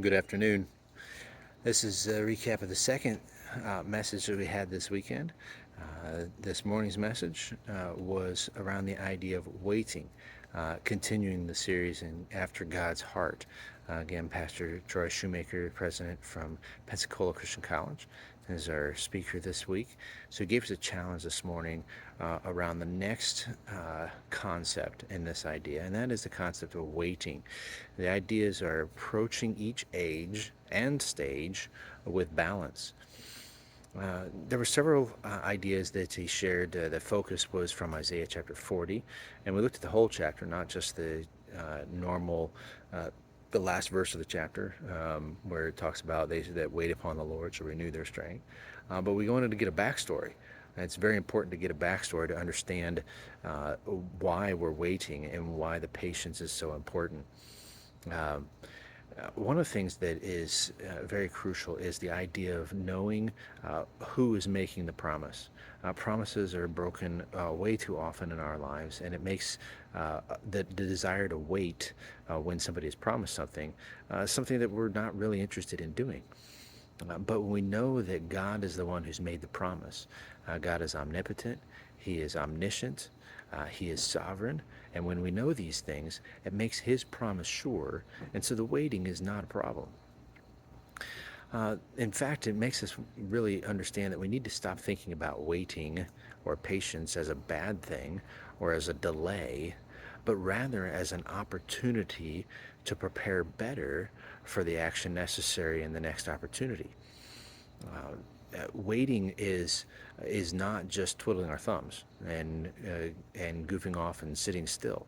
Good afternoon. This is a recap of the second message that we had this weekend. This morning's message was around the idea of waiting, continuing the series in After God's Heart. Again, Pastor Troy Shoemaker, president from Pensacola Christian College, is our speaker this week. So he gave us a challenge this morning around the next concept in this idea, and that is the concept of waiting. The ideas are approaching each age and stage with balance. There were several ideas that he shared. The focus was from Isaiah chapter 40, and we looked at the whole chapter, not just the normal, the last verse of the chapter, where it talks about they that wait upon the Lord shall renew their strength. But we wanted to get a backstory. And it's very important to get a backstory to understand why we're waiting and why the patience is so important. One of the things that is very crucial is the idea of knowing who is making the promise. Promises are broken way too often in our lives, and it makes the desire to wait when somebody has promised something something that we're not really interested in doing. But when we know that God is the one who's made the promise, God is omnipotent, He is omniscient, He is sovereign, and when we know these things, it makes His promise sure, and so the waiting is not a problem. In fact, it makes us really understand that we need to stop thinking about waiting or patience as a bad thing or as a delay, but rather as an opportunity to prepare better for the action necessary in the next opportunity. Waiting is not just twiddling our thumbs and goofing off and sitting still.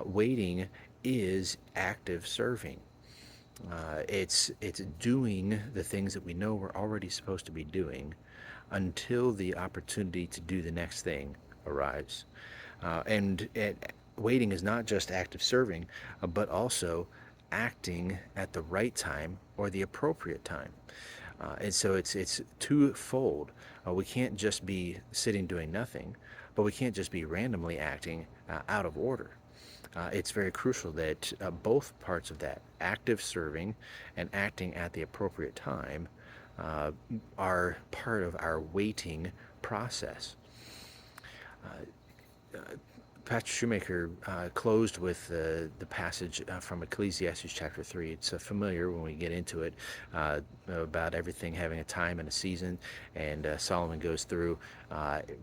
Waiting is active serving. It's doing the things that we know we're already supposed to be doing until the opportunity to do the next thing arrives. Waiting is not just active serving, but also acting at the right time or the appropriate time. And so it's twofold. We can't just be sitting doing nothing, but we can't just be randomly acting out of order. It's very crucial that both parts of that, active serving and acting at the appropriate time, uh, are part of our waiting process. Pastor Shoemaker closed with the passage from Ecclesiastes chapter 3. It's familiar when we get into it about everything having a time and a season. And Solomon goes through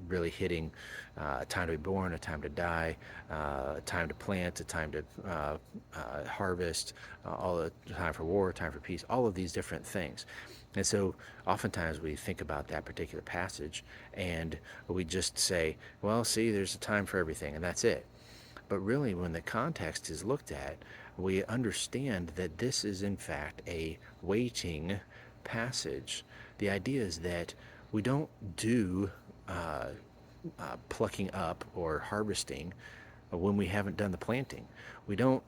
really hitting a time to be born, a time to die, a time to plant, a time to harvest, all the time for war, time for peace, all of these different things. And so oftentimes we think about that particular passage and we just say, well, see, there's a time for everything, and that's it. But really, when the context is looked at, we understand that this is, in fact, a waiting passage. The idea is that we don't do plucking up or harvesting when we haven't done the planting. We don't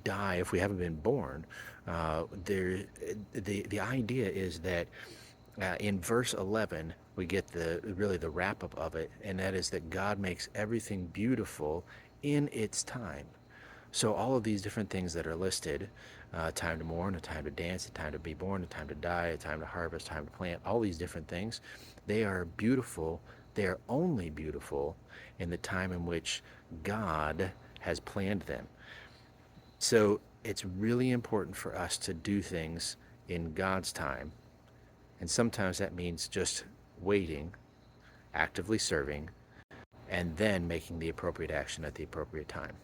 die if we haven't been born. The idea is that in verse 11 we get the wrap up of it, and that is that God makes everything beautiful in its time. So all of these different things that are listed, a time to mourn, a time to dance, a time to be born, a time to die, a time to harvest, a time to plant, all these different things, they are beautiful. They are only beautiful in the time in which God has planned them. So it's really important for us to do things in God's time. And sometimes that means just waiting, actively serving, and then making the appropriate action at the appropriate time.